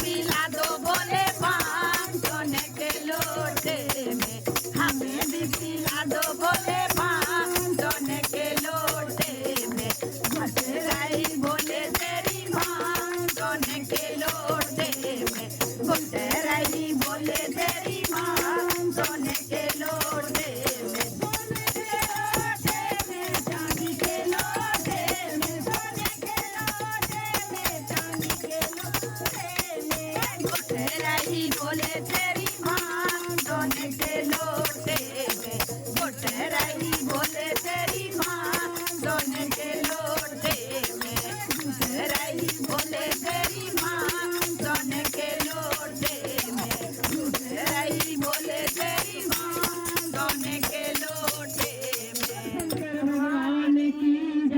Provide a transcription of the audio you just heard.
पिला दो बोले पान सोने के लोटे में, हमें भी पिला दो बोले पान सोने के लोटे में। भटराई बोले तेरी माँ सोने के लोटे में, भटराई बोले तेरी माँ सोने के लोटे में। सोने के लोटे में, चांदी के लोटे में, सोने के लोटे में, चांदी के लोटे में। भटराई बोले तेरी माँ सोने के लोटे में, भटराई बोले तेरी माँ सोने के लोटे में। भटराई बोले तेरी माँ सोने के लोटे में, भटराई बोले तेरी माँ सोने